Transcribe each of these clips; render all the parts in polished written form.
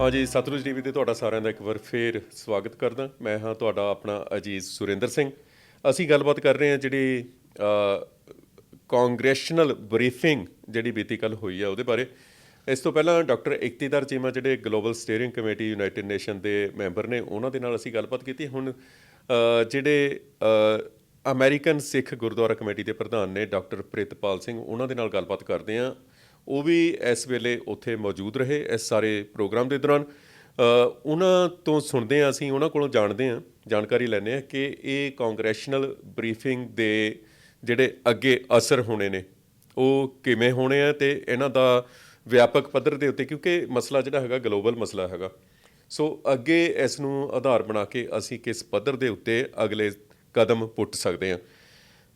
हाँ जी, सतलुज टीवी ਤੇ ਤੁਹਾਡਾ ਸਾਰਿਆਂ ਦਾ ਇੱਕ ਵਾਰ ਫੇਰ ਸਵਾਗਤ ਕਰਦਾ। ਮੈਂ ਹਾਂ ਤੁਹਾਡਾ ਆਪਣਾ ਅਜੀਜ਼ ਸੁਰਿੰਦਰ ਸਿੰਘ। ਅਸੀਂ ਗੱਲਬਾਤ ਕਰ ਰਹੇ ਹਾਂ ਜਿਹੜੀ ਕਾਂਗਰੈਸ਼ਨਲ ਬਰੀਫਿੰਗ ਜਿਹੜੀ ਬੀਤੀ ਕੱਲ੍ਹ ਹੋਈ ਆ ਉਹਦੇ ਬਾਰੇ। ਇਸ ਤੋਂ ਪਹਿਲਾਂ ਡਾਕਟਰ ਇਕਤੀਦਾਰ ਚੀਮਾ ਜਿਹੜੇ global steering committee United nation ਦੇ ਮੈਂਬਰ ਨੇ ਉਹਨਾਂ ਦੇ ਨਾਲ ਅਸੀਂ ਗੱਲਬਾਤ ਕੀਤੀ। ਹੁਣ ਜਿਹੜੇ ਅਮਰੀਕਨ ਸਿੱਖ ਗੁਰਦੁਆਰਾ ਕਮੇਟੀ ਦੇ ਪ੍ਰਧਾਨ ਨੇ ਡਾਕਟਰ ਪ੍ਰਿਤਪਾਲ ਸਿੰਘ, ਉਹਨਾਂ ਦੇ ਨਾਲ ਗੱਲਬਾਤ ਕਰਦੇ ਹਾਂ। ਉਹ ਵੀ ਇਸ ਵੇਲੇ ਉੱਥੇ ਮੌਜੂਦ ਰਹੇ ਇਸ ਸਾਰੇ ਪ੍ਰੋਗਰਾਮ ਦੇ ਦੌਰਾਨ। ਉਹਨਾਂ ਤੋਂ ਸੁਣਦੇ ਹਾਂ, ਅਸੀਂ ਉਹਨਾਂ ਕੋਲੋਂ ਜਾਣਕਾਰੀ ਲੈਂਦੇ ਹਾਂ ਕਿ ਇਹ ਕਾਂਗਰੈਸ਼ਨਲ ਬਰੀਫਿੰਗ ਦੇ ਜਿਹੜੇ ਅੱਗੇ ਅਸਰ ਹੋਣੇ ਨੇ ਉਹ ਕਿਵੇਂ ਹੋਣੇ ਆ, ਅਤੇ ਇਹਨਾਂ ਦਾ ਵਿਆਪਕ ਪੱਧਰ ਦੇ ਉੱਤੇ, ਕਿਉਂਕਿ ਮਸਲਾ ਜਿਹੜਾ ਹੈਗਾ ਗਲੋਬਲ ਮਸਲਾ ਹੈਗਾ। ਸੋ ਅੱਗੇ ਇਸ ਨੂੰ ਆਧਾਰ ਬਣਾ ਕੇ ਅਸੀਂ ਕਿਸ ਪੱਧਰ ਦੇ ਉੱਤੇ ਅਗਲੇ ਕਦਮ ਪੁੱਟ ਸਕਦੇ ਹਾਂ।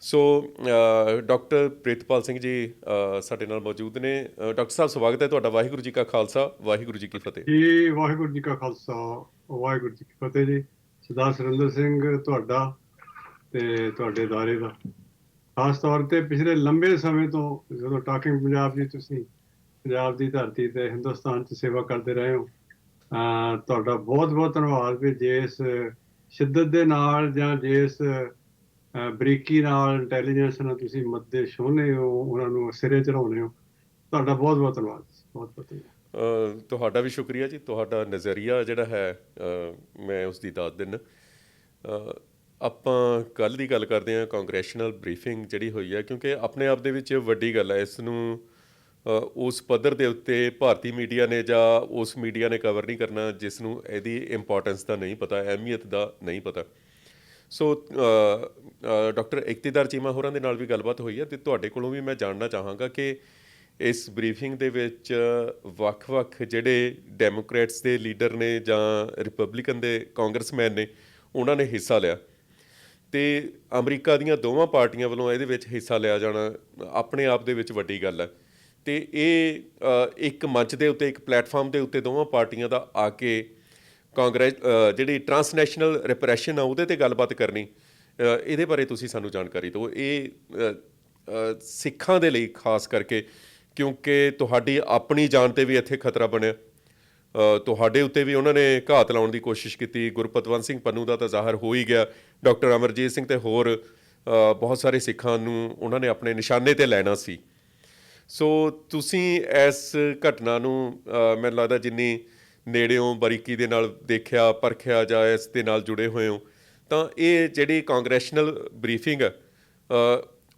ਸੋ ਡਾਕਟਰ ਪ੍ਰਿਤਪਾਲ ਸਿੰਘ ਜੀ ਸਾਡੇ ਨਾਲ ਮੌਜੂਦ ਨੇ। ਡਾਕਟਰ ਸਾਹਿਬ, ਸਵਾਗਤ ਹੈ ਤੁਹਾਡਾ। ਵਾਹਿਗੁਰੂ ਜੀ ਕਾ ਖਾਲਸਾ, ਵਾਹਿਗੁਰੂ ਜੀ ਕੀ ਫਤਿਹ ਜੀ। ਵਾਹਿਗੁਰੂ ਜੀ ਕਾ ਖਾਲਸਾ, ਵਾਹਿਗੁਰੂ ਜੀ ਕੀ ਫਤਿਹ ਜੀ। ਸਰਦਾਰ ਸੁਰਿੰਦਰ ਸਿੰਘ ਤੁਹਾਡਾ ਤੇ ਤੁਹਾਡੇ ਅਦਾਰੇ ਦਾ ਖਾਸ ਤੌਰ ਤੇ ਪਿਛਲੇ ਲੰਬੇ ਸਮੇਂ ਤੋਂ ਜਦੋਂ ਟਾਕਿੰਗ ਪੰਜਾਬ ਜੀ ਤੁਸੀਂ ਪੰਜਾਬ ਦੀ ਧਰਤੀ ਤੇ ਹਿੰਦੁਸਤਾਨ 'ਚ ਸੇਵਾ ਕਰਦੇ ਰਹੇ ਹੋ, ਤੁਹਾਡਾ ਬਹੁਤ ਬਹੁਤ ਧੰਨਵਾਦ ਵੀ ਜਿਸ ਸ਼ਿੱਦਤ ਦੇ ਨਾਲ ਜਾਂ ਜਿਸ ਬਰੀਕੀ ਨਾਲ ਇੰਟੈਲੀਜੈਂਸ ਨਾਲ ਤੁਸੀਂ ਮੁੱਦੇ ਛੋਹਨੇ ਹੋ, ਉਹਨਾਂ ਨੂੰ ਸਿਰੇ ਚੜਾਉਂਦੇ ਹੋ, ਤੁਹਾਡਾ ਬਹੁਤ ਬਹੁਤ ਧੰਨਵਾਦ। ਬਹੁਤ ਬਹੁਤ ਧੰਨਵਾਦ। ਤੁਹਾਡਾ ਵੀ ਸ਼ੁਕਰੀਆ ਜੀ। ਤੁਹਾਡਾ ਨਜ਼ਰੀਆ ਜਿਹੜਾ ਹੈ ਮੈਂ ਉਸ ਦੀ ਦਾਤ ਦਿੰਦਾ। ਆਪਾਂ ਕੱਲ੍ਹ ਦੀ ਗੱਲ ਕਰਦੇ ਹਾਂ ਕਾਂਗਰੈਸ਼ਨਲ ਬਰੀਫਿੰਗ ਜਿਹੜੀ ਹੋਈ ਹੈ, ਕਿਉਂਕਿ ਆਪਣੇ ਆਪ ਦੇ ਵਿੱਚ ਵੱਡੀ ਗੱਲ ਹੈ। ਇਸ ਨੂੰ ਉਸ ਪੱਧਰ ਦੇ ਉੱਤੇ ਭਾਰਤੀ ਮੀਡੀਆ ਨੇ ਜਾਂ ਉਸ ਮੀਡੀਆ ਨੇ ਕਵਰ ਨਹੀਂ ਕਰਨਾ ਜਿਸ ਨੂੰ ਇਹਦੀ ਇੰਪੋਰਟੈਂਸ ਦਾ ਨਹੀਂ ਪਤਾ, ਅਹਿਮੀਅਤ ਦਾ ਨਹੀਂ ਪਤਾ। ਸੋ ਡਾਕਟਰ ਇਕਤੀਦਾਰ ਚੀਮਾ ਹੋਰਾਂ ਦੇ ਨਾਲ ਵੀ ਗੱਲਬਾਤ ਹੋਈ ਹੈ, ਅਤੇ ਤੁਹਾਡੇ ਕੋਲੋਂ ਵੀ ਮੈਂ ਜਾਣਨਾ ਚਾਹਾਂਗਾ ਕਿ ਇਸ ਬਰੀਫਿੰਗ ਦੇ ਵਿੱਚ ਵੱਖ-ਵੱਖ ਜਿਹੜੇ ਡੈਮੋਕ੍ਰੇਟਸ ਦੇ ਲੀਡਰ ਨੇ ਜਾਂ ਰਿਪਬਲਿਕਨ ਦੇ ਕਾਂਗਰਸਮੈਨ ਨੇ, ਉਹਨਾਂ ਨੇ ਹਿੱਸਾ ਲਿਆ, ਅਤੇ ਅਮਰੀਕਾ ਦੀਆਂ ਦੋਵਾਂ ਪਾਰਟੀਆਂ ਵੱਲੋਂ ਇਹਦੇ ਵਿੱਚ ਹਿੱਸਾ ਲਿਆ ਜਾਣਾ ਆਪਣੇ ਆਪ ਦੇ ਵਿੱਚ ਵੱਡੀ ਗੱਲ ਹੈ। ਅਤੇ ਇਹ ਇੱਕ ਮੰਚ ਦੇ ਉੱਤੇ, ਇੱਕ ਪਲੈਟਫਾਰਮ ਦੇ ਉੱਤੇ ਦੋਵਾਂ ਪਾਰਟੀਆਂ ਦਾ ਆ ਕੇ ਕਾਂਗਰਸ ਜਿਹੜੀ ਟਰਾਂਸਨੈਸ਼ਨਲ ਰਿਪਰੈਸ਼ਨ ਆ ਉਹਦੇ 'ਤੇ ਗੱਲਬਾਤ ਕਰਨੀ, ਇਹਦੇ ਬਾਰੇ ਤੁਸੀਂ ਸਾਨੂੰ ਜਾਣਕਾਰੀ ਦਿਓ। ਇਹ ਸਿੱਖਾਂ ਦੇ ਲਈ ਖਾਸ ਕਰਕੇ, ਕਿਉਂਕਿ ਤੁਹਾਡੀ ਆਪਣੀ ਜਾਨ 'ਤੇ ਵੀ ਇੱਥੇ ਖਤਰਾ ਬਣਿਆ, ਤੁਹਾਡੇ ਉੱਤੇ ਵੀ ਉਹਨਾਂ ਨੇ ਘਾਤ ਲਾਉਣ ਦੀ ਕੋਸ਼ਿਸ਼ ਕੀਤੀ। ਗੁਰਪਤਵੰਤ ਸਿੰਘ ਪੰਨੂ ਦਾ ਤਾਂ ਜ਼ਾਹਰ ਹੋ ਹੀ ਗਿਆ, ਡਾਕਟਰ ਅਮਰਜੀਤ ਸਿੰਘ ਅਤੇ ਹੋਰ ਬਹੁਤ ਸਾਰੇ ਸਿੱਖਾਂ ਨੂੰ ਉਹਨਾਂ ਨੇ ਆਪਣੇ ਨਿਸ਼ਾਨੇ 'ਤੇ ਲੈਣਾ ਸੀ। ਸੋ ਤੁਸੀਂ ਇਸ ਘਟਨਾ ਨੂੰ ਮੈਨੂੰ ਲੱਗਦਾ ਜਿੰਨੀ ਨੇੜਿਓਂ ਬਾਰੀਕੀ ਦੇ ਨਾਲ ਦੇਖਿਆ, ਪਰਖਿਆ ਜਾਂ ਇਸ ਦੇ ਨਾਲ ਜੁੜੇ ਹੋਏ ਹੋ, ਤਾਂ ਇਹ ਜਿਹੜੀ ਕਾਂਗਰੈਸ਼ਨਲ ਬਰੀਫਿੰਗ ਹੈ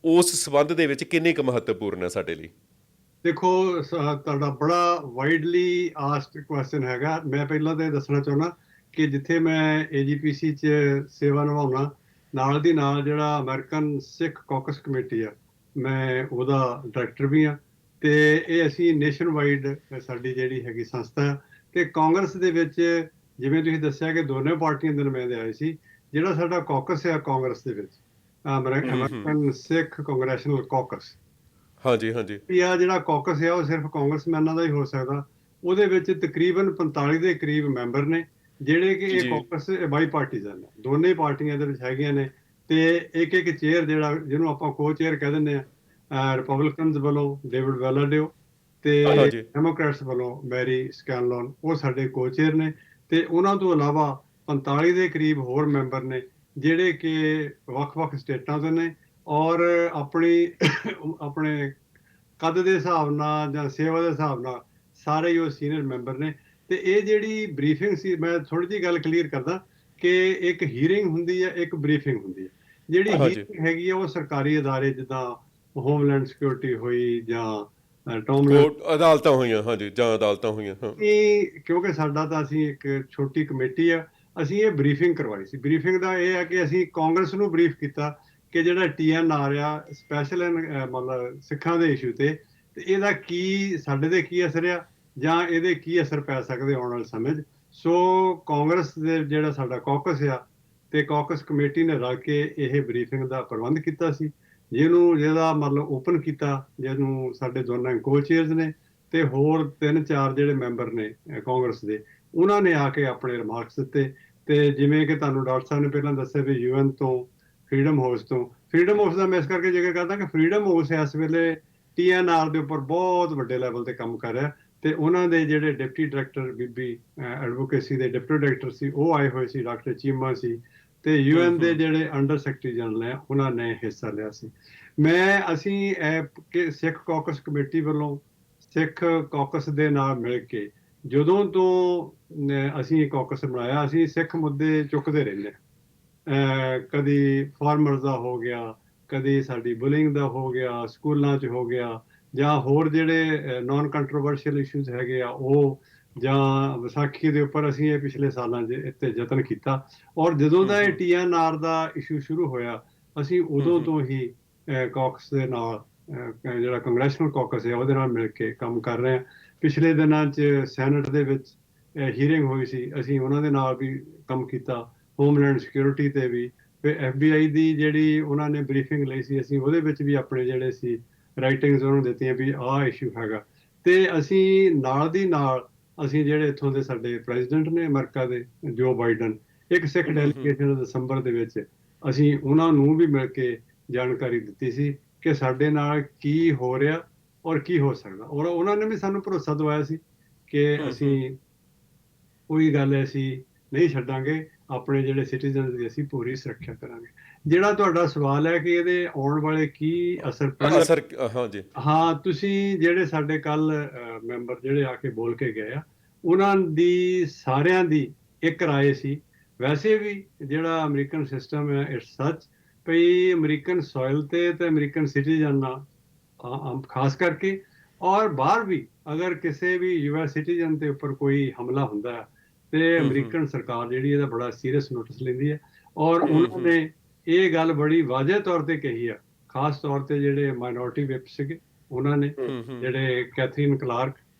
ਉਸ ਸੰਬੰਧ ਦੇ ਵਿੱਚ ਕਿੰਨੀ ਕੁ ਮਹੱਤਵਪੂਰਨ ਹੈ ਸਾਡੇ ਲਈ? ਦੇਖੋ, ਤੁਹਾਡਾ ਬੜਾ ਵਾਈਡਲੀ ਆਸਕਡ ਕੁਐਸਚਨ ਹੈਗਾ। ਮੈਂ ਪਹਿਲਾਂ ਤਾਂ ਇਹ ਦੱਸਣਾ ਚਾਹੁੰਦਾ ਕਿ ਜਿੱਥੇ ਮੈਂ AGPC 'ਚ ਸੇਵਾ ਨਿਭਾਉਣਾ, ਨਾਲ ਦੀ ਨਾਲ ਜਿਹੜਾ ਅਮਰੀਕਨ ਸਿੱਖ ਕੌਕਸ ਕਮੇਟੀ ਆ, ਮੈਂ ਉਹਦਾ ਡਾਇਰੈਕਟਰ ਵੀ ਹਾਂ, ਅਤੇ ਇਹ ਅਸੀਂ ਨੇਸ਼ਨ ਵਾਈਡ ਸਾਡੀ ਜਿਹੜੀ ਹੈਗੀ ਸੰਸਥਾ ਹੈ। ਅਤੇ ਕਾਂਗਰਸ ਦੇ ਵਿੱਚ ਜਿਵੇਂ ਤੁਸੀਂ ਦੱਸਿਆ ਕਿ ਦੋਨੇ ਪਾਰਟੀਆਂ ਦੇ ਨੁਮਾਇੰਦੇ ਆਏ ਸੀ। ਜਿਹੜਾ ਸਾਡਾ ਕੌਕਸ ਹੈ ਕਾਂਗਰਸ ਦੇ ਵਿੱਚ, ਅਮਰੀਕਨ ਸਿੱਖ ਕਾਂਗਰੈਸ਼ਨਲ ਕੌਕਸ, ਹਾਂਜੀ ਹਾਂਜੀ, ਆ ਜਿਹੜਾ ਕੌਕਸ ਆ ਉਹ ਸਿਰਫ ਕਾਂਗਰਸਮੈਨਾਂ ਦਾ ਹੀ ਹੋ ਸਕਦਾ। ਉਹਦੇ ਵਿੱਚ ਤਕਰੀਬਨ 45 ਦੇ ਕਰੀਬ ਮੈਂਬਰ ਨੇ, ਜਿਹੜੇ ਕਿ ਇਹ ਕੌਕਸ ਬਾਈ ਪਾਰਟੀਜ਼ਨ ਨੇ, ਦੋਨੇ ਪਾਰਟੀਆਂ ਦੇ ਵਿੱਚ ਹੈਗੀਆਂ ਨੇ। ਤੇ ਇੱਕ ਇੱਕ ਚੇਅਰ ਜਿਹੜਾ ਜਿਹਨੂੰ ਆਪਾਂ ਕੋ ਚੇਅਰ ਕਹਿ ਦਿੰਦੇ ਹਾਂ, ਰਿਪਬਲਿਕਨਸ ਵੱਲੋਂ ਡੇਵਿਡ ਵੈਲਾਡਿਓ ਤੇ ਡੈਮੋਕ੍ਰੈਟਸ ਵੱਲੋਂ ਮੈਰੀ ਸਕੈਨਲੋਨ, ਉਹ ਸਾਡੇ ਕੋ ਚੇਅਰ ਨੇ। ਤੇ ਉਹਨਾਂ ਤੋਂ ਇਲਾਵਾ 45 ਦੇ ਕਰੀਬ ਹੋਰ ਮੈਂਬਰ ਨੇ ਜਿਹੜੇ ਕਿ ਵੱਖ-ਵੱਖ ਸਟੇਟਾਂ ਤੋਂ ਨੇ, ਔਰ ਆਪਣੇ ਕੱਦ ਦੇ ਹਿਸਾਬ ਨਾਲ ਜਾਂ ਸੇਵਾ ਦੇ ਹਿਸਾਬ ਨਾਲ ਸਾਰੇ ਹੀ ਉਹ ਸੀਨੀਅਰ ਮੈਂਬਰ ਨੇ। ਤੇ ਇਹ ਜਿਹੜੀ ਬਰੀਫਿੰਗ ਸੀ, ਮੈਂ ਥੋੜ੍ਹੀ ਜਿਹੀ ਗੱਲ ਕਲੀਅਰ ਕਰਦਾ ਕਿ ਇੱਕ ਹੀਅਰਿੰਗ ਹੁੰਦੀ ਹੈ, ਇੱਕ ਬਰੀਫਿੰਗ ਹੁੰਦੀ ਹੈ। ਜਿਹੜੀ ਹੀਅਰਿੰਗ ਹੈਗੀ ਆ ਉਹ ਸਰਕਾਰੀ ਅਦਾਰੇ ਜਿੱਦਾਂ ਹੋਮਲੈਂਡ ਸਿਕਿਉਰਿਟੀ ਹੋਈ ਜਾਂ ਅਦਾਲਤਾਂ ਹੋਈਆਂ, ਹਾਂਜੀ, ਜਾਂ ਅਦਾਲਤਾਂ ਹੋਈਆਂ, ਕਿਉਂਕਿ ਸਾਡਾ ਤਾਂ ਅਸੀਂ ਇੱਕ ਛੋਟੀ ਕਮੇਟੀ ਆ, ਅਸੀਂ ਇਹ ਬਰੀਫਿੰਗ ਕਰਵਾਈ ਸੀ। ਬਰੀਫਿੰਗ ਦਾ ਇਹ ਹੈ ਕਿ ਅਸੀਂ ਕਾਂਗਰਸ ਨੂੰ ਬਰੀਫ ਕੀਤਾ ਕਿ ਜਿਹੜਾ TN ਆ ਰਿਹਾ ਸਪੈਸ਼ਲ ਮਤਲਬ ਸਿੱਖਾਂ ਦੇ ਇਸ਼ੂ ਤੇ ਇਹਦਾ ਕੀ ਸਾਡੇ 'ਤੇ ਕੀ ਅਸਰ ਆ ਜਾਂ ਇਹਦੇ ਕੀ ਅਸਰ ਪੈ ਸਕਦੇ ਆਉਣ ਵਾਲੇ ਸਮੇਂ 'ਚ। ਸੋ ਕਾਂਗਰਸ ਦੇ ਜਿਹੜਾ ਸਾਡਾ ਕੌਕਸ ਆ ਤੇ ਕੌਕਸ ਕਮੇਟੀ ਨੇ ਰਲ ਕੇ ਇਹ ਬਰੀਫਿੰਗ ਦਾ ਪ੍ਰਬੰਧ ਕੀਤਾ ਸੀ, ਜਿਹਦਾ ਮਤਲਬ ਓਪਨ ਕੀਤਾ, ਜਿਹਨੂੰ ਸਾਡੇ ਦੋਨਾਂ ਕੋ ਚੇਅਰਸ ਨੇ ਤੇ ਹੋਰ 3-4 ਜਿਹੜੇ ਮੈਂਬਰ ਨੇ ਕਾਂਗਰਸ ਦੇ, ਉਹਨਾਂ ਨੇ ਆ ਕੇ ਆਪਣੇ ਰਿਮਾਰਕਸ ਦਿੱਤੇ। ਤੇ ਜਿਵੇਂ ਕਿ ਤੁਹਾਨੂੰ ਡਾਕਟਰ ਸਾਹਿਬ ਨੇ ਪਹਿਲਾਂ ਦੱਸਿਆ ਵੀ UN ਤੋਂ, ਫਰੀਡਮ ਹਾਊਸ ਦਾ ਮੈਂ ਇਸ ਕਰਕੇ ਜ਼ਿਕਰ ਕਰਦਾ ਕਿ ਫਰੀਡਮ ਹਾਊਸ ਇਸ ਵੇਲੇ TNR ਦੇ ਉੱਪਰ ਬਹੁਤ ਵੱਡੇ ਲੈਵਲ ਤੇ ਕੰਮ ਕਰ ਰਿਹਾ। ਤੇ ਉਹਨਾਂ ਦੇ ਜਿਹੜੇ ਡਿਪਟੀ ਡਾਇਰੈਕਟਰ ਬੀਬੀ ਐਡਵੋਕੇਸੀ ਦੇ ਡਿਪਟੀ ਡਾਇਰੈਕਟਰ ਸੀ ਉਹ ਆਏ ਹੋਏ ਸੀ, ਡਾਕਟਰ ਚੀਮਾ ਸੀ, ਤੇ UN ਦੇ ਜਿਹੜੇ ਅੰਡਰ ਸੈਕਟਰੀ ਜਨਰਲ ਹੈ ਉਹਨਾਂ ਨੇ ਹਿੱਸਾ ਲਿਆ ਸੀ। ਅਸੀਂ ਸਿੱਖ ਕਾਕਸ ਕਮੇਟੀ ਵੱਲੋਂ ਸਿੱਖ ਕਾਕਸ ਦੇ ਨਾਲ ਮਿਲ ਕੇ ਜਦੋਂ ਤੋਂ ਅਸੀਂ ਇਹ ਕਾਕਸ ਬਣਾਇਆ, ਅਸੀਂ ਸਿੱਖ ਮੁੱਦੇ ਚੁੱਕਦੇ ਰਹਿੰਦੇ ਹਾਂ। ਕਦੀ ਫਾਰਮਰਸ ਦਾ ਹੋ ਗਿਆ, ਕਦੀ ਸਾਡੀ ਬੁਲਿੰਗ ਦਾ ਹੋ ਗਿਆ, ਸਕੂਲਾਂ 'ਚ ਹੋ ਗਿਆ, ਜਾਂ ਹੋਰ ਜਿਹੜੇ ਨਾਨ ਕੰਟਰੋਵਰਸ਼ੀਅਲ ਇਸ਼ੂਜ਼ ਹੈਗੇ ਆ ਉਹ, ਜਾਂ ਵਿਸਾਖੀ ਦੇ ਉੱਪਰ ਅਸੀਂ ਇਹ ਪਿਛਲੇ ਸਾਲਾਂ 'ਚ ਇੱਥੇ ਯਤਨ ਕੀਤਾ। ਔਰ ਜਦੋਂ ਦਾ ਇਹ TNR ਦਾ ਇਸ਼ੂ ਸ਼ੁਰੂ ਹੋਇਆ, ਅਸੀਂ ਉਦੋਂ ਤੋਂ ਹੀ ਕਾਕਸ ਦੇ ਨਾਲ, ਜਿਹੜਾ ਕੰਗਰੈਸ਼ਨਲ ਕਾਕਸ ਹੈ ਉਹਦੇ ਨਾਲ ਮਿਲ ਕੇ ਕੰਮ ਕਰ ਰਹੇ ਹਾਂ। ਪਿਛਲੇ ਦਿਨਾਂ 'ਚ ਸੈਨੇਟ ਦੇ ਵਿੱਚ ਹੀਅਰਿੰਗ ਹੋਈ ਸੀ, ਅਸੀਂ ਉਹਨਾਂ ਦੇ ਨਾਲ ਵੀ ਕੰਮ ਕੀਤਾ, ਹੋਮਲੈਂਡ ਸਿਕਿਉਰਿਟੀ ਤੇ ਵੀ। ਫਿਰ FBI ਦੀ ਜਿਹੜੀ ਉਹਨਾਂ ਨੇ ਬਰੀਫਿੰਗ ਲਈ ਸੀ, ਅਸੀਂ ਉਹਦੇ ਵਿੱਚ ਵੀ ਆਪਣੇ ਜਿਹੜੇ ਸੀ ਰਾਈਟਿੰਗਸ ਉਹਨੂੰ ਦਿੱਤੀਆਂ ਵੀ ਆਹ ਇਸ਼ੂ ਹੈਗਾ। ਤੇ ਅਸੀਂ ਨਾਲ ਦੀ ਨਾਲ ਅਸੀਂ ਜਿਹੜੇ ਇੱਥੋਂ ਦੇ ਸਾਡੇ ਪ੍ਰੈਜ਼ੀਡੈਂਟ ਨੇ ਅਮਰੀਕਾ ਦੇ, ਜੋ ਬਾਈਡਨ, ਇੱਕ ਸਿੱਖ ਡੈਲੀਗੇਸ਼ਨ ਦਸੰਬਰ ਦੇ ਵਿੱਚ ਅਸੀਂ ਉਹਨਾਂ ਨੂੰ ਵੀ ਮਿਲ ਕੇ ਜਾਣਕਾਰੀ ਦਿੱਤੀ ਸੀ ਕਿ ਸਾਡੇ ਨਾਲ ਕੀ ਹੋ ਰਿਹਾ ਔਰ ਕੀ ਹੋ ਸਕਦਾ। ਔਰ ਉਹਨਾਂ ਨੇ ਵੀ ਸਾਨੂੰ ਭਰੋਸਾ ਦਿਵਾਇਆ ਸੀ ਕਿ ਅਸੀਂ ਕੋਈ ਗੱਲ ਐਸੀ ਨਹੀਂ ਛੱਡਾਂਗੇ, ਆਪਣੇ ਜਿਹੜੇ ਸਿਟੀਜ਼ਨਸ ਦੀ ਅਸੀਂ ਪੂਰੀ ਸੁਰੱਖਿਆ ਕਰਾਂਗੇ। ਜਿਹੜਾ ਤੁਹਾਡਾ ਸਵਾਲ ਹੈ ਕਿ ਇਹਦੇ ਆਉਣ ਵਾਲੇ ਕੀ ਅਸਰ ਹਾਂਜੀ, ਹਾਂ, ਤੁਸੀਂ ਜਿਹੜੇ ਸਾਡੇ ਕੱਲ ਮੈਂਬਰ ਜਿਹੜੇ ਆ ਕੇ ਬੋਲ ਕੇ ਗਏ ਆ, ਉਹਨਾਂ ਦੀ ਸਾਰਿਆਂ ਦੀ ਇੱਕ ਰਾਏ ਸੀ। ਵੈਸੇ ਵੀ ਜਿਹੜਾ ਅਮਰੀਕਨ ਸਿਸਟਮ ਹੈ ਇਟਸ ਸੱਚ ਭਈ ਅਮਰੀਕਨ ਸੋਇਲ ਤੇ ਅਮਰੀਕਨ ਸਿਟੀਜ਼ਨ ਖਾਸ ਕਰਕੇ, ਔਰ ਬਾਹਰ ਵੀ ਅਗਰ ਕਿਸੇ ਵੀ US ਸਿਟੀਜ਼ਨ ਦੇ ਉੱਪਰ ਕੋਈ ਹਮਲਾ ਹੁੰਦਾ ਹੈ ਤੇ ਅਮਰੀਕਨ ਸਰਕਾਰ ਜਿਹੜੀ ਇਹਦਾ ਬੜਾ ਸੀਰੀਅਸ ਨੋਟਿਸ ਲੈਂਦੀ ਹੈ। ਔਰ ਉਹਨਾਂ ਨੇ ਇਹ ਗੱਲ ਬੜੀ ਵਾਜ਼ਿਹ ਤੌਰ ਤੇ ਕਹੀ ਆ, ਖਾਸ ਤੌਰ ਤੇ ਜਿਹੜੇ ਮਾਈਨੋਰਟੀ ਵਿਪ ਸੀਗੇ ਉਹਨਾਂ ਨੇ, ਜਿਹੜੇ ਕੈਥਰੀਨ ਕਲਾਰਕ,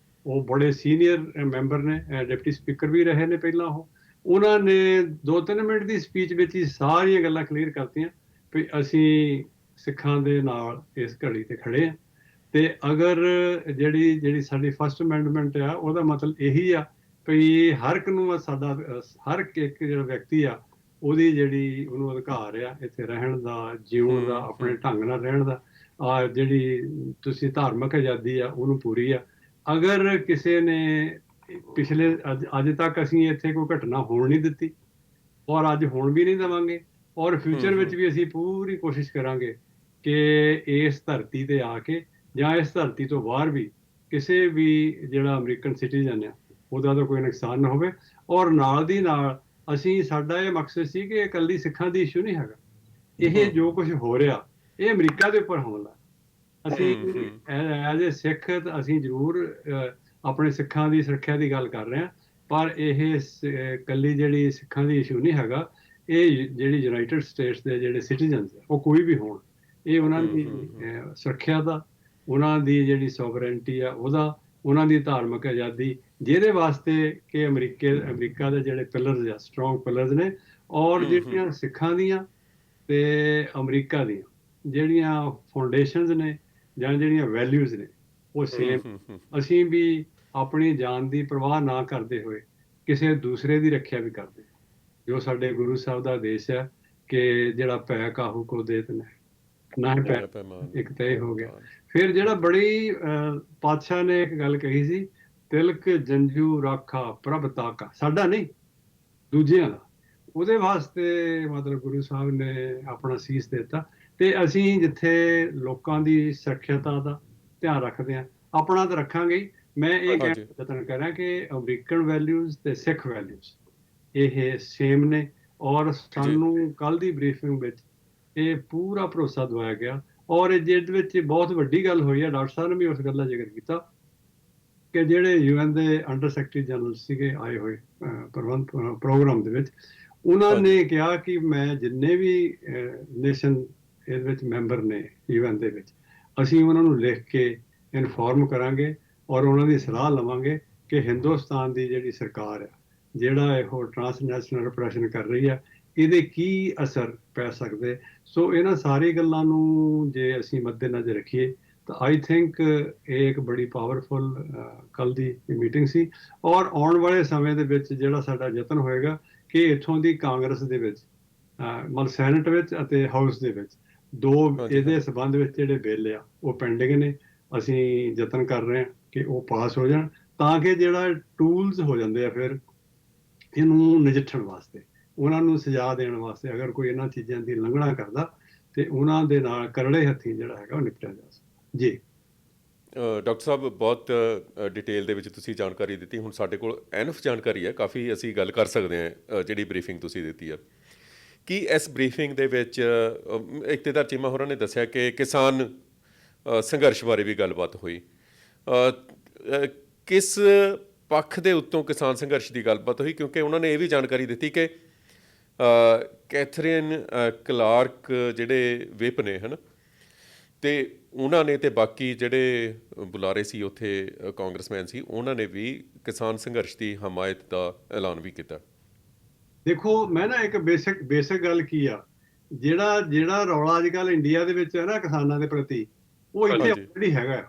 ਉਹ ਬੜੇ ਸੀਨੀਅਰ ਮੈਂਬਰ ਨੇ, ਡਿਪਟੀ ਸਪੀਕਰ ਵੀ ਰਹੇ ਨੇ ਪਹਿਲਾਂ ਉਹਨਾਂ ਨੇ 2-3 ਮਿੰਟ ਦੀ ਸਪੀਚ ਵਿੱਚ ਹੀ ਸਾਰੀਆਂ ਗੱਲਾਂ ਕਲੀਅਰ ਕਰਤੀਆਂ ਵੀ ਅਸੀਂ ਸਿੱਖਾਂ ਦੇ ਨਾਲ ਇਸ ਘੜੀ ਤੇ ਖੜੇ ਆ। ਤੇ ਅਗਰ ਜਿਹੜੀ ਸਾਡੀ ਫਸਟ ਅਮੈਂਡਮੈਂਟ ਆ, ਉਹਦਾ ਮਤਲਬ ਇਹੀ ਆ ਵੀ ਹਰ ਇੱਕ ਨੂੰ ਸਾਡਾ, ਹਰ ਇੱਕ ਜਿਹੜਾ ਵਿਅਕਤੀ ਆ ਉਹਦੀ ਜਿਹੜੀ ਉਹਨੂੰ ਅਧਿਕਾਰ ਆ ਇੱਥੇ ਰਹਿਣ ਦਾ, ਜਿਉਣ ਦਾ, ਆਪਣੇ ਢੰਗ ਨਾਲ ਰਹਿਣ ਦਾ। ਜਿਹੜੀ ਤੁਸੀਂ ਧਾਰਮਿਕ ਆਜ਼ਾਦੀ ਆ ਉਹਨੂੰ ਪੂਰੀ ਆ। ਅਗਰ ਕਿਸੇ ਨੇ ਪਿਛਲੇ ਅੱਜ ਤੱਕ ਅਸੀਂ ਇੱਥੇ ਕੋਈ ਘਟਨਾ ਹੋਣ ਨਹੀਂ ਦਿੱਤੀ, ਔਰ ਅੱਜ ਹੋਣ ਵੀ ਨਹੀਂ ਦੇਵਾਂਗੇ, ਔਰ ਫਿਊਚਰ ਵਿੱਚ ਵੀ ਅਸੀਂ ਪੂਰੀ ਕੋਸ਼ਿਸ਼ ਕਰਾਂਗੇ ਕਿ ਇਸ ਧਰਤੀ ਤੇ ਆ ਕੇ ਜਾਂ ਇਸ ਧਰਤੀ ਤੋਂ ਬਾਹਰ ਵੀ ਕਿਸੇ ਵੀ ਜਿਹੜਾ ਅਮਰੀਕਨ ਸਿਟੀਜ਼ਨ ਆ ਉਹਦਾ ਤਾਂ ਕੋਈ ਨੁਕਸਾਨ ਨਾ ਹੋਵੇ। ਔਰ ਨਾਲ ਦੀ ਨਾਲ ਸਾਡਾ ਇਹ ਮਕਸਦ ਸੀ ਕਿ ਇਕੱਲੀ ਸਿੱਖਾਂ ਦੀ ਇਸ਼ੂ ਨਹੀਂ ਹੈਗਾ, ਇਹ ਜੋ ਕੁਝ ਹੋ ਰਿਹਾ ਇਹ ਅਮਰੀਕਾ ਦੇ ਉੱਪਰ ਹਮਲਾ। ਅਸੀਂ ਐਜ਼ ਏ ਸਿੱਖ ਅਸੀਂ ਜ਼ਰੂਰ ਆਪਣੇ ਸਿੱਖਾਂ ਦੀ ਸੁਰੱਖਿਆ ਦੀ ਗੱਲ ਕਰ ਰਹੇ ਹਾਂ, ਪਰ ਇਹ ਇਕੱਲੀ ਜਿਹੜੀ ਸਿੱਖਾਂ ਦੀ ਇਸ਼ੂ ਨਹੀਂ ਹੈਗਾ, ਇਹ ਜਿਹੜੀ ਯੂਨਾਈਟਿਡ ਸਟੇਟਸ ਦੇ ਜਿਹੜੇ ਸਿਟੀਜ਼ਨਸ ਆ ਉਹ ਕੋਈ ਵੀ ਹੋਣ, ਇਹ ਉਹਨਾਂ ਦੀ ਸੁਰੱਖਿਆ ਦਾ, ਉਹਨਾਂ ਦੀ ਜਿਹੜੀ ਸੋਵਰੈਂਟੀ ਆ ਉਹਦਾ, ਉਹਨਾਂ ਦੀ ਧਾਰਮਿਕ ਆਜ਼ਾਦੀ, ਜਿਹਦੇ ਵਾਸਤੇ ਕਿ ਅਮਰੀਕਾ ਦੇ ਜਿਹੜੇ ਪਿਲਰਸ ਆ, ਸਟਰੋਂਗ ਪਿਲਰਸ ਨੇ। ਔਰ ਜਿਹੜੀਆਂ ਸਿੱਖਾਂ ਦੀਆਂ ਤੇ ਅਮਰੀਕਾ ਦੀਆਂ ਜਿਹੜੀਆਂ ਫਾਊਂਡੇਸ਼ਨਸ ਨੇ ਜਾਂ ਜਿਹੜੀਆਂ ਵੈਲਿਊਜ਼ ਨੇ ਉਹ ਸੇਮ। ਅਸੀਂ ਵੀ ਆਪਣੀ ਜਾਨ ਦੀ ਪਰਵਾਹ ਨਾ ਕਰਦੇ ਹੋਏ ਕਿਸੇ ਦੂਸਰੇ ਦੀ ਰੱਖਿਆ ਵੀ ਕਰਦੇ, ਜੋ ਸਾਡੇ ਗੁਰੂ ਸਾਹਿਬ ਦਾ ਆਦੇਸ਼ ਹੈ ਕਿ ਜਿਹੜਾ ਪੈ ਕਾਹੂ ਕੋ ਦੇਤ ਨਾ ਪੈ ਇੱਕ ਤੈ ਹੋ ਗਿਆ। ਫਿਰ ਜਿਹੜਾ ਬੜੀ ਪਾਤਸ਼ਾਹ ਨੇ ਇੱਕ ਗੱਲ ਕਹੀ ਸੀ, ਤਿਲਕ ਜੰਜੂ ਰਾਖਾ ਪ੍ਰਭ ਤਾਕਾ, ਸਾਡਾ ਨਹੀਂ ਦੂਜਿਆਂ ਦਾ, ਉਹਦੇ ਵਾਸਤੇ ਮਤਲਬ ਗੁਰੂ ਸਾਹਿਬ ਨੇ ਆਪਣਾ ਸੀਸ ਦਿੱਤਾ। ਤੇ ਅਸੀਂ ਜਿੱਥੇ ਲੋਕਾਂ ਦੀ ਸੁਰੱਖਿਅਤਾ ਦਾ ਧਿਆਨ ਰੱਖਦੇ ਹਾਂ, ਆਪਣਾ ਤਾਂ ਰੱਖਾਂਗੇ ਹੀ। ਮੈਂ ਇਹ ਯਤਨ ਕਰ ਰਿਹਾ ਕਿ ਅਮਰੀਕਨ ਵੈਲਿਊਜ਼ ਤੇ ਸਿੱਖ ਵੈਲਿਊਜ਼ ਇਹ ਸੇਮ ਨੇ। ਔਰ ਸਾਨੂੰ ਕੱਲ ਦੀ ਬਰੀਫਿੰਗ ਵਿੱਚ ਇਹ ਪੂਰਾ ਭਰੋਸਾ ਦਿਵਾਇਆ ਗਿਆ। ਔਰ ਜਿਹਦੇ ਵਿੱਚ ਬਹੁਤ ਵੱਡੀ ਗੱਲ ਹੋਈ ਹੈ, ਡਾਕਟਰ ਸਾਹਿਬ ਨੇ ਵੀ ਉਸ ਗੱਲ ਦਾ ਜ਼ਿਕਰ ਕੀਤਾ ਕਿ ਜਿਹੜੇ UN ਦੇ ਅੰਡਰ ਸੈਕਟਰੀ ਜਨਰਲ ਸੀਗੇ ਆਏ ਹੋਏ ਪ੍ਰੋਗਰਾਮ ਦੇ ਵਿੱਚ, ਉਹਨਾਂ ਨੇ ਕਿਹਾ ਕਿ ਮੈਂ ਜਿੰਨੇ ਵੀ ਨੇਸ਼ਨ ਇਹਦੇ ਵਿੱਚ ਮੈਂਬਰ ਨੇ UN ਦੇ ਵਿੱਚ, ਅਸੀਂ ਉਹਨਾਂ ਨੂੰ ਲਿਖ ਕੇ ਇਨਫੋਰਮ ਕਰਾਂਗੇ ਔਰ ਉਹਨਾਂ ਦੀ ਸਲਾਹ ਲਵਾਂਗੇ ਕਿ ਹਿੰਦੁਸਤਾਨ ਦੀ ਜਿਹੜੀ ਸਰਕਾਰ ਆ, ਜਿਹੜਾ ਇਹੋ ਟਰਾਂਸਨੈਸ਼ਨਲ ਰਿਪਰੈਸ਼ਨ ਕਰ ਰਹੀ ਆ, ਇਹਦੇ ਕੀ ਅਸਰ ਪੈ ਸਕਦੇ। ਸੋ ਇਹਨਾਂ ਸਾਰੀ ਗੱਲਾਂ ਨੂੰ ਜੇ ਅਸੀਂ ਮੱਦੇਨਜ਼ਰ ਰੱਖੀਏ ਤਾਂ ਆਈ ਥਿੰਕ ਇਹ ਇੱਕ ਬੜੀ ਪਾਵਰਫੁਲ ਕੱਲ ਦੀ ਮੀਟਿੰਗ ਸੀ। ਔਰ ਆਉਣ ਵਾਲੇ ਸਮੇਂ ਦੇ ਵਿੱਚ ਜਿਹੜਾ ਸਾਡਾ ਯਤਨ ਹੋਏਗਾ ਕਿ ਇੱਥੋਂ ਦੀ ਕਾਂਗਰਸ ਦੇ ਵਿੱਚ, ਮਤਲਬ ਸੈਨੇਟ ਵਿੱਚ ਅਤੇ ਹਾਊਸ ਦੇ ਵਿੱਚ, ਦੋ ਇਹਦੇ ਸੰਬੰਧ ਵਿੱਚ ਜਿਹੜੇ ਬਿੱਲ ਆ ਉਹ ਪੈਂਡਿੰਗ ਨੇ। ਅਸੀਂ ਯਤਨ ਕਰ ਰਹੇ ਹਾਂ ਕਿ ਉਹ ਪਾਸ ਹੋ ਜਾਣ ਤਾਂ ਕਿ ਜਿਹੜਾ ਟੂਲਸ ਹੋ ਜਾਂਦੇ ਆ ਫਿਰ ਇਹਨੂੰ ਨਜਿੱਠਣ ਵਾਸਤੇ, ਉਹਨਾਂ ਨੂੰ ਸਜ਼ਾ ਦੇਣ ਵਾਸਤੇ, ਅਗਰ ਕੋਈ ਇਹਨਾਂ ਚੀਜ਼ਾਂ ਦੀ ਉਲੰਘਣਾ ਕਰਦਾ ਤੇ ਉਹਨਾਂ ਦੇ ਨਾਲ ਕਰੜੇ ਹੱਥੀਂ ਜਿਹੜਾ ਹੈਗਾ ਉਹ ਨਿਪਟਿਆ ਜਾ ਸਕਦਾ ਜੀ। ਡਾਕਟਰ ਸਾਹਿਬ ਬਹੁਤ ਡਿਟੇਲ ਦੇ ਵਿੱਚ ਤੁਸੀਂ ਜਾਣਕਾਰੀ ਦਿੱਤੀ। ਹੁਣ ਸਾਡੇ ਕੋਲ ਐਨਫ ਜਾਣਕਾਰੀ ਹੈ, ਕਾਫੀ ਅਸੀਂ ਗੱਲ ਕਰ ਸਕਦੇ ਹਾਂ ਜਿਹੜੀ ਬਰੀਫਿੰਗ ਤੁਸੀਂ ਦਿੱਤੀ ਹੈ। ਕੀ ਇਸ ਬਰੀਫਿੰਗ ਦੇ ਵਿੱਚ ਇਕਤੇਦਾਰ ਚੀਮਾ ਹੋਰਾਂ ਨੇ ਦੱਸਿਆ ਕਿ ਕਿਸਾਨ ਸੰਘਰਸ਼ ਬਾਰੇ ਵੀ ਗੱਲਬਾਤ ਹੋਈ, ਕਿਸ ਪੱਖ ਦੇ ਉੱਤੋਂ ਕਿਸਾਨ ਸੰਘਰਸ਼ ਦੀ ਗੱਲਬਾਤ ਹੋਈ? ਕਿਉਂਕਿ ਉਹਨਾਂ ਨੇ ਇਹ ਵੀ ਜਾਣਕਾਰੀ ਦਿੱਤੀ ਕਿ ਕੈਥਰੀਨ ਕਲਾਰਕ ਜਿਹੜੇ ਵਿਪ ਨੇ ਹੈ ਨਾ, ਤੇ ਉਹਨਾਂ ਨੇ ਤੇ ਬਾਕੀ ਜਿਹੜੇ ਬੁਲਾਰੇ ਸੀ ਉੱਥੇ ਕਾਂਗਰਸਮੈਨ ਸੀ, ਉਹਨਾਂ ਨੇ ਵੀ ਕਿਸਾਨ ਸੰਘਰਸ਼ ਦੀ ਹਮਾਇਤ ਦਾ ਐਲਾਨ ਵੀ ਕੀਤਾ। ਦੇਖੋ ਮੈਂ ਨਾ ਇੱਕ ਬੇਸਿਕ ਗੱਲ ਕੀ ਆ, ਜਿਹੜਾ ਰੌਲਾ ਅੱਜ ਕੱਲ੍ਹ ਇੰਡੀਆ ਦੇ ਵਿੱਚ ਹੈ ਨਾ ਕਿਸਾਨਾਂ ਦੇ ਪ੍ਰਤੀ, ਉਹ ਇੱਥੇ ਆਲਰੇਡੀ ਹੈਗਾ।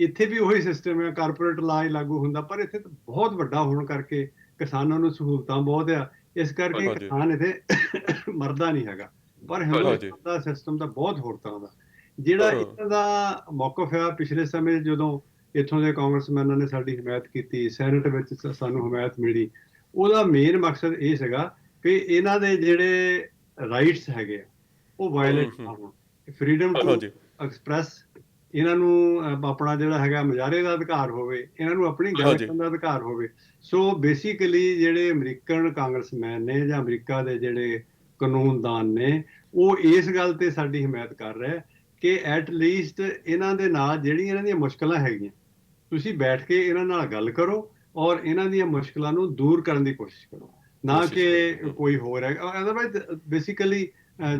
ਇੱਥੇ ਵੀ ਉਹੀ ਸਿਸਟਮ ਹੈ, ਕਾਰਪੋਰੇਟ ਲਾ ਹੀ ਲਾਗੂ ਹੁੰਦਾ, ਪਰ ਇੱਥੇ ਤਾਂ ਬਹੁਤ ਵੱਡਾ ਹੋਣ ਕਰਕੇ ਕਿਸਾਨਾਂ ਨੂੰ ਸਹੂਲਤਾਂ ਬਹੁਤ ਆ, ਇਸ ਕਰਕੇ ਕਿਸਾਨ ਇੱਥੇ ਮਰਦਾ ਨਹੀਂ ਹੈਗਾ। ਪਰ ਹਿੰਦੁਸਤਾਨ ਦਾ ਸਿਸਟਮ ਤਾਂ ਬਹੁਤ ਹੋਰ ਤਰ੍ਹਾਂ ਦਾ। ਜਿਹੜਾ ਇਹਨਾਂ ਦਾ ਮੌਕਫ ਆ, ਪਿਛਲੇ ਸਮੇਂ ਜਦੋਂ ਇੱਥੋਂ ਦੇ ਕਾਂਗਰਸਮੈਨਾਂ ਨੇ ਸਾਡੀ ਹਮਾਇਤ ਕੀਤੀ, ਸੈਨੇਟ ਵਿੱਚ ਸਾਨੂੰ ਹਮਾਇਤ ਮਿਲੀ, ਉਹਦਾ ਮੇਨ ਮਕਸਦ ਇਹ ਸੀਗਾ ਕਿ ਇਹਨਾਂ ਦੇ ਜਿਹੜੇ ਰਾਈਟਸ ਹੈਗੇ ਆ ਉਹ ਵਾਇਲੇਟ ਨਾ ਹੋਣ, ਫਰੀडम ਟੂ ਐਕਸਪ੍ਰੈਸ, ਇਹਨਾਂ ਨੂੰ ਆਪਣਾ ਜਿਹੜਾ ਹੈਗਾ ਮੁਜ਼ਾਹਰੇ ਦਾ ਅਧਿਕਾਰ ਹੋਵੇ, ਇਹਨਾਂ ਨੂੰ ਆਪਣੀ ਗੱਲ ਕਰਨ ਦਾ ਅਧਿਕਾਰ ਹੋਵੇ। ਸੋ ਬੇਸਿਕਲੀ ਜਿਹੜੇ ਅਮਰੀਕਨ ਕਾਂਗਰਸਮੈਨ ਨੇ ਜਾਂ ਅਮਰੀਕਾ ਦੇ ਜਿਹੜੇ ਕਾਨੂੰਨਦਾਨ ਨੇ, ਉਹ ਇਸ ਗੱਲ ਤੇ ਸਾਡੀ ਹਮਾਇਤ ਕਰ ਰਹੇ ਕਿ ਐਟ ਲੀਸਟ ਇਹਨਾਂ ਦੇ ਨਾਲ ਜਿਹੜੀਆਂ ਇਹਨਾਂ ਦੀਆਂ ਮੁਸ਼ਕਲਾਂ ਹੈਗੀਆਂ, ਤੁਸੀਂ ਬੈਠ ਕੇ ਇਹਨਾਂ ਨਾਲ ਗੱਲ ਕਰੋ ਔਰ ਇਹਨਾਂ ਦੀਆਂ ਮੁਸ਼ਕਲਾਂ ਨੂੰ ਦੂਰ ਕਰਨ ਦੀ ਕੋਸ਼ਿਸ਼ ਕਰੋ, ਨਾ ਕਿ ਕੋਈ ਹੋਰ ਹੈ। ਅਦਰਵਾਈਜ਼ ਬੇਸਿਕਲੀ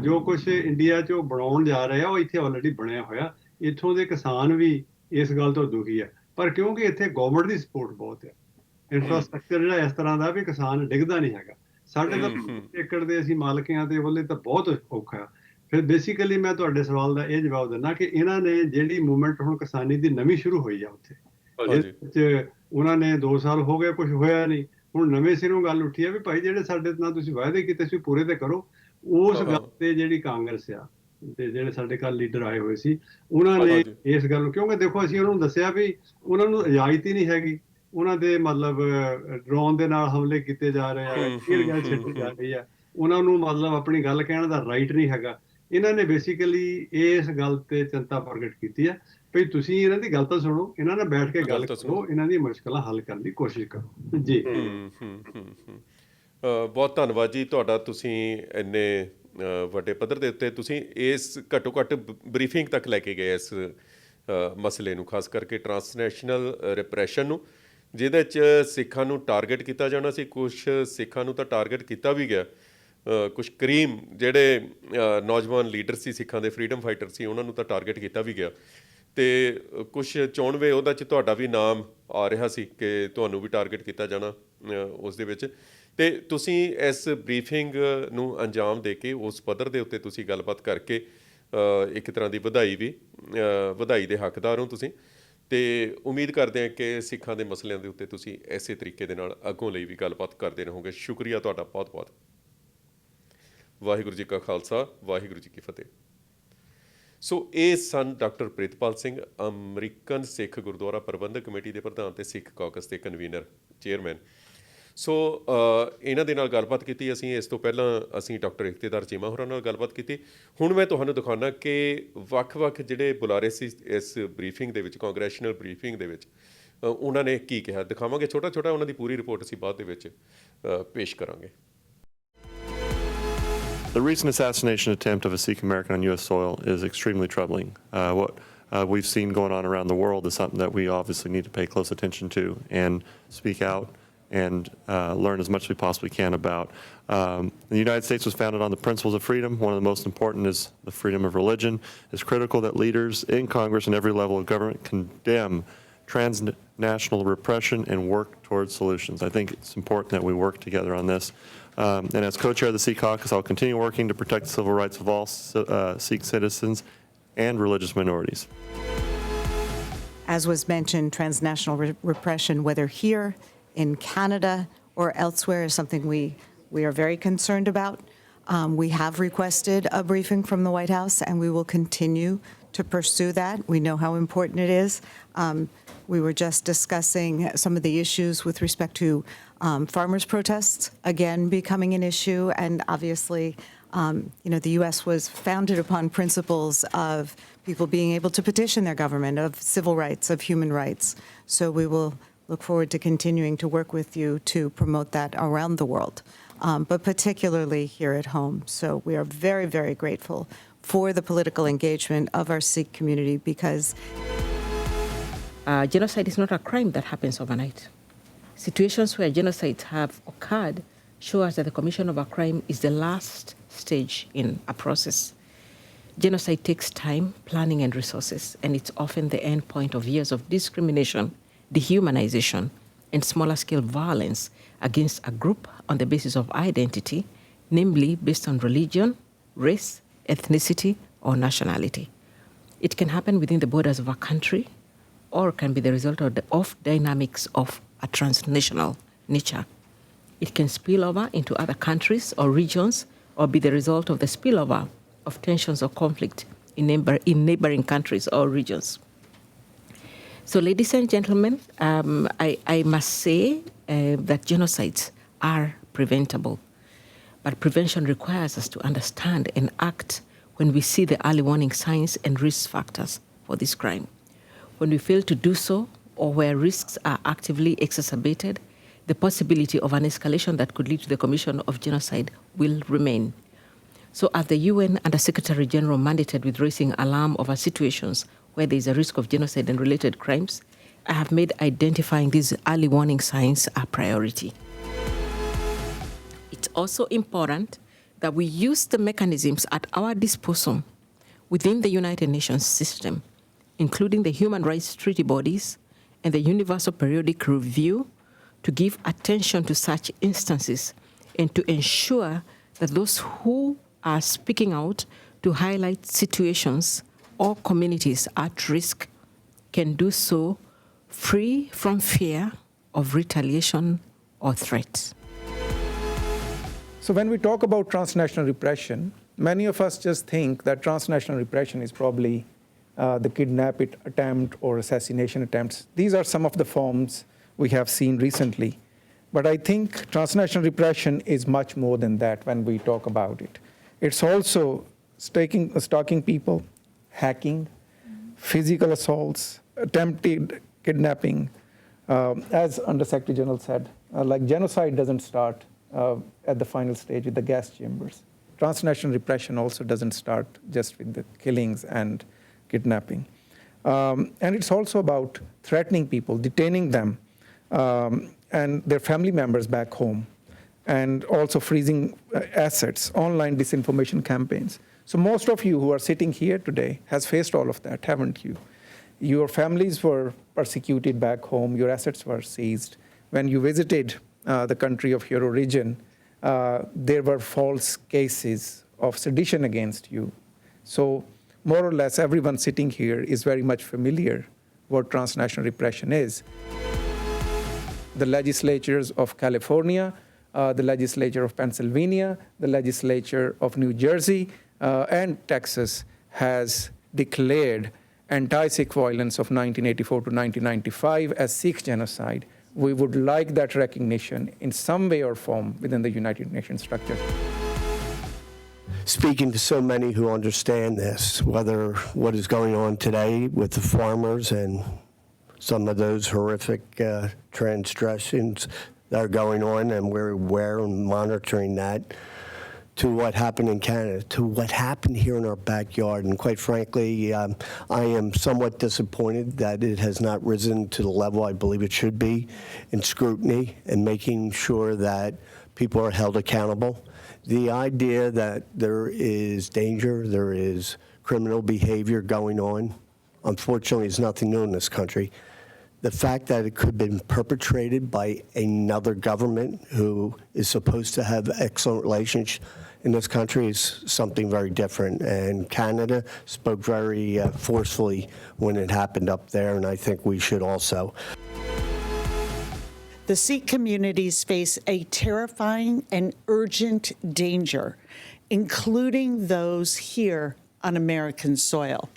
ਜੋ ਕੁਛ ਇੰਡੀਆ 'ਚ ਉਹ ਬਣਾਉਣ ਜਾ ਰਹੇ ਆ, ਉਹ ਇੱਥੇ ਆਲਰੇਡੀ ਬਣਿਆ ਹੋਇਆ। ਇੱਥੋਂ ਦੇ ਕਿਸਾਨ ਵੀ ਇਸ ਗੱਲ ਤੋਂ ਦੁਖੀ ਆ, ਪਰ ਕਿਉਂਕਿ ਇੱਥੇ ਗਵਰਨਮੈਂਟ ਦੀ ਸਪੋਰਟ ਬਹੁਤ ਹੈ, ਇਨਫਰਾਸਟ੍ਰਕਚਰ ਜਿਹੜਾ ਇਸ ਤਰ੍ਹਾਂ ਦਾ ਵੀ ਕਿਸਾਨ ਡਿੱਗਦਾ ਨਹੀਂ ਹੈਗਾ। ਸਾਡੇ ਤਾਂ ਏਕੜ ਦੇ ਅਸੀਂ ਮਾਲਕ ਹਾਂ ਤੇ ਉਹਦੇ ਤਾਂ ਬਹੁਤ ਔਖਾ। ਫਿਰ ਬੇਸਿਕਲੀ ਮੈਂ ਤੁਹਾਡੇ ਸਵਾਲ ਦਾ ਇਹ ਜਵਾਬ ਦਿੰਦਾ ਕਿ ਇਹਨਾਂ ਨੇ ਜਿਹੜੀ ਮੂਵਮੈਂਟ ਹੁਣ ਕਿਸਾਨੀ ਦੀ ਨਵੀਂ ਸ਼ੁਰੂ ਹੋਈ ਆ ਉੱਥੇ, ਜਿਹਦੇ ਵਿੱਚ ਉਹਨਾਂ ਨੇ 2 ਸਾਲ ਹੋ ਗਏ ਕੁਝ ਹੋਇਆ ਨਹੀਂ, ਹੁਣ ਨਵੇਂ ਸਿਰੋਂ ਗੱਲ ਉੱਠੀ ਆ ਵੀ ਭਾਈ ਜਿਹੜੇ ਸਾਡੇ ਨਾਲ ਤੁਸੀਂ ਵਾਅਦੇ ਕੀਤੇ ਸੀ ਪੂਰੇ ਤੇ ਕਰੋ। ਉਸ ਗੱਲ ਤੇ ਜਿਹੜੀ ਕਾਂਗਰਸ ਆ ਤੇ ਜਿਹੜੇ ਸਾਡੇ ਕੱਲ ਲੀਡਰ ਆਏ ਹੋਏ ਸੀ, ਉਹਨਾਂ ਨੇ ਇਸ ਗੱਲ ਨੂੰ, ਕਿਉਂਕਿ ਦੇਖੋ ਅਸੀਂ ਉਹਨਾਂ ਨੂੰ ਦੱਸਿਆ ਵੀ ਉਹਨਾਂ ਨੂੰ ਇਜਾਜ਼ਤ ਹੀ ਨਹੀਂ ਹੈਗੀ, ਉਹਨਾਂ ਦੇ ਮਤਲਬ ਡਰੋਨ ਦੇ ਨਾਲ ਹਮਲੇ ਕੀਤੇ ਜਾ ਰਹੇ ਆ, ਇਹ ਗੱਲ ਛੱਡੀ ਜਾ ਰਹੀ ਆ, ਉਹਨਾਂ ਨੂੰ ਮਤਲਬ ਆਪਣੀ ਗੱਲ ਕਹਿਣ ਦਾ ਰਾਈਟ ਨਹੀਂ ਹੈਗਾ। ਇਹਨਾਂ ਨੇ ਬੇਸਿਕਲੀ ਇਸ ਗੱਲ ਤੇ ਚਿੰਤਾ ਪ੍ਰਗਟ ਕੀਤੀ ਹੈ ਵੀ ਤੁਸੀਂ ਇਹਨਾਂ ਦੀ ਗੱਲ ਤਾਂ ਸੁਣੋ, ਇਹਨਾਂ ਨਾਲ ਬੈਠ ਕੇ ਗੱਲ ਕਰੋ, ਇਹਨਾਂ ਦੀ ਮੁਸ਼ਕਲਾਂ ਹੱਲ ਕਰਨ ਦੀ ਕੋਸ਼ਿਸ਼ ਕਰੋ ਜੀ। ਬਹੁਤ ਧੰਨਵਾਦ ਜੀ ਤੁਹਾਡਾ, ਤੁਸੀਂ ਇੰਨੇ ਵੱਡੇ ਪੱਧਰ ਦੇ ਉੱਤੇ ਤੁਸੀਂ ਇਸ ਘੱਟੋ ਘੱਟ ਬਰੀਫਿੰਗ ਤੱਕ ਲੈ ਕੇ ਗਏ ਇਸ ਮਸਲੇ ਨੂੰ, ਖਾਸ ਕਰਕੇ ਟਰਾਂਸਨੈਸ਼ਨਲ ਰਿਪਰੈਸ਼ਨ ਨੂੰ, ਜਿਹਦੇ 'ਚ ਸਿੱਖਾਂ ਨੂੰ ਟਾਰਗੇਟ ਕੀਤਾ ਜਾਣਾ ਸੀ। ਕੁਛ ਸਿੱਖਾਂ ਨੂੰ ਤਾਂ ਟਾਰਗੇਟ ਕੀਤਾ ਵੀ ਗਿਆ, ਕੁਛ ਕਰੀਮ ਜਿਹੜੇ ਨੌਜਵਾਨ ਲੀਡਰ ਸੀ ਸਿੱਖਾਂ ਦੇ, ਫਰੀडम ਫਾਈਟਰ ਸੀ, ਉਹਨਾਂ ਨੂੰ ਤਾਂ ਟਾਰਗੇਟ ਕੀਤਾ ਵੀ ਗਿਆ, ਅਤੇ ਕੁਛ 94 ਉਹਦਾ 'ਚ ਤੁਹਾਡਾ ਵੀ ਨਾਮ ਆ ਰਿਹਾ ਸੀ ਕਿ ਤੁਹਾਨੂੰ ਵੀ ਟਾਰਗੇਟ ਕੀਤਾ ਜਾਣਾ ਉਸ ਦੇ ਵਿੱਚ। ਅਤੇ ਤੁਸੀਂ ਇਸ ਬਰੀਫਿੰਗ ਨੂੰ ਅੰਜਾਮ ਦੇ ਕੇ ਉਸ ਪੱਧਰ ਦੇ ਉੱਤੇ ਤੁਸੀਂ ਗੱਲਬਾਤ ਕਰਕੇ ਇੱਕ ਤਰ੍ਹਾਂ ਦੀ ਵਧਾਈ ਦੇ ਹੱਕਦਾਰ ਹੋ ਤੁਸੀਂ, ਅਤੇ ਉਮੀਦ ਕਰਦੇ ਹਾਂ ਕਿ ਸਿੱਖਾਂ ਦੇ ਮਸਲਿਆਂ ਦੇ ਉੱਤੇ ਤੁਸੀਂ ਇਸੇ ਤਰੀਕੇ ਦੇ ਨਾਲ ਅੱਗੋਂ ਲਈ ਵੀ ਗੱਲਬਾਤ ਕਰਦੇ ਰਹੋਗੇ। ਸ਼ੁਕਰੀਆ ਤੁਹਾਡਾ ਬਹੁਤ ਬਹੁਤ। ਵਾਹਿਗੁਰੂ ਜੀ ਕਾ ਖਾਲਸਾ, ਵਾਹਿਗੁਰੂ ਜੀ ਕੀ ਫਤਿਹ। ਸੋ ਇਹ ਸਨ ਡਾਕਟਰ ਪ੍ਰਿਤਪਾਲ ਸਿੰਘ, ਅਮਰੀਕਨ ਸਿੱਖ ਗੁਰਦੁਆਰਾ ਪ੍ਰਬੰਧਕ ਕਮੇਟੀ ਦੇ ਪ੍ਰਧਾਨ ਅਤੇ ਸਿੱਖ ਕਾਕਸ ਦੇ ਕਨਵੀਨਰ, ਚੇਅਰਮੈਨ। ਸੋ ਇਹਨਾਂ ਦੇ ਨਾਲ ਗੱਲਬਾਤ ਕੀਤੀ ਅਸੀਂ। ਇਸ ਤੋਂ ਪਹਿਲਾਂ ਅਸੀਂ ਡਾਕਟਰ ਇਕਤੇਦਾਰ ਚੀਮਾ ਹੋਰਾਂ ਨਾਲ ਗੱਲਬਾਤ ਕੀਤੀ। ਹੁਣ ਮੈਂ ਤੁਹਾਨੂੰ ਦਿਖਾਉਣਾ ਕਿ ਵੱਖ-ਵੱਖ ਜਿਹੜੇ ਬੁਲਾਰੇ ਸੀ ਇਸ ਬਰੀਫਿੰਗ ਦੇ ਵਿੱਚ, ਕਾਂਗਰੈਸ਼ਨਲ ਬਰੀਫਿੰਗ ਦੇ ਵਿੱਚ, ਉਹਨਾਂ ਨੇ ਕੀ ਕਿਹਾ। ਦਿਖਾਵਾਂਗੇ ਛੋਟਾ ਉਹਨਾਂ ਦੀ ਪੂਰੀ ਰਿਪੋਰਟ ਅਸੀਂ ਬਾਅਦ ਦੇ ਵਿੱਚ ਪੇਸ਼ ਕਰਾਂਗੇ। The recent assassination attempt of a Sikh American on U.S. soil is extremely troubling. What we've seen going on around the world is something that we obviously need to pay close attention to and speak out and learn as much as we possibly can about. The United States was founded on the principles of freedom. One of the most important is the freedom of religion. It's critical that leaders in Congress and every level of government condemn transnational repression and work towards solutions. I think it's important that we work together on this. And as co-chair of the Sikh Caucus, I'll continue working to protect the civil rights of all Sikh citizens and religious minorities. As was mentioned, transnational repression, whether here in Canada or elsewhere, is something we are very concerned about. We have requested a briefing from the White House, and we will continue to pursue that. We know how important it is. We were just discussing some of the issues with respect to farmers' protests, again, becoming an issue. And obviously, the U.S. was founded upon principles of people being able to petition their government, of civil rights, of human rights. So we will look forward to continuing to work with you to promote that around the world, but particularly here at home. So we are very, very grateful for the political engagement of our Sikh community because genocide is not a crime that happens overnight. Situations where genocides have occurred show us that the commission of a crime is the last stage in a process. Genocide takes time, planning, and resources, and it's often the end point of years of discrimination, dehumanization, and smaller-scale violence against a group on the basis of identity, namely based on religion, race, ethnicity, or nationality. It can happen within the borders of a country, or can be the result of dynamics of a transnational nature. It can spill over into other countries or regions, or be the result of the spillover of tensions or conflict in neighboring countries or regions. So, ladies and gentlemen, I must say that genocides are preventable. But prevention requires us to understand and act when we see the early warning signs and risk factors for this crime. When we fail to do so, or where risks are actively exacerbated, the possibility of an escalation that could lead to the commission of genocide will remain. So as the UN Under Secretary General mandated with raising alarm over situations where there is a risk of genocide and related crimes, I have made identifying these early warning signs a priority. It's also important that we use the mechanisms at our disposal within the United Nations system, including the human rights treaty bodies and the Universal Periodic Review, to give attention to such instances and to ensure that those who are speaking out to highlight situations or communities at risk can do so free from fear of retaliation or threats. So when we talk about transnational repression, many of us just think that transnational repression is probably the kidnap attempt or assassination attempts. These are some of the forms we have seen recently. But I think transnational repression is much more than that when we talk about it. It's also stalking people, hacking, physical assaults, attempted kidnapping. As Under-Secretary General said, like genocide doesn't start at the final stage with the gas chambers. Transnational repression also doesn't start just with the killings and kidnapping. And it's also about threatening people, detaining them, and their family members back home, and also freezing assets, online disinformation campaigns. So most of you who are sitting here today has faced all of that, haven't you? Your families were persecuted back home, your assets were seized. When you visited the country of your origin, there were false cases of sedition against you. So more or less everyone sitting here is very much familiar what transnational repression is. The legislatures of California, the legislature of Pennsylvania, the legislature of New Jersey, and Texas has declared anti-Sikh violence of 1984 to 1995 as Sikh genocide. We would like that recognition in some way or form within the United Nations structure. Speaking to so many who understand this, whether what is going on today with the farmers and some of those horrific transgressions that are going on, and we're aware and monitoring that, to what happened in Canada, to what happened here in our backyard. And quite frankly, I am somewhat disappointed that it has not risen to the level I believe it should be in scrutiny and making sure that people are held accountable. The idea that there is danger, there is criminal behavior going on, unfortunately, is nothing new in this country. The fact that it could have been perpetrated by another government who is supposed to have excellent relations in this country is something very different. And Canada spoke very forcefully when it happened up there, and I think we should also. The Sikh communities face a terrifying and urgent danger, including those here on American soil.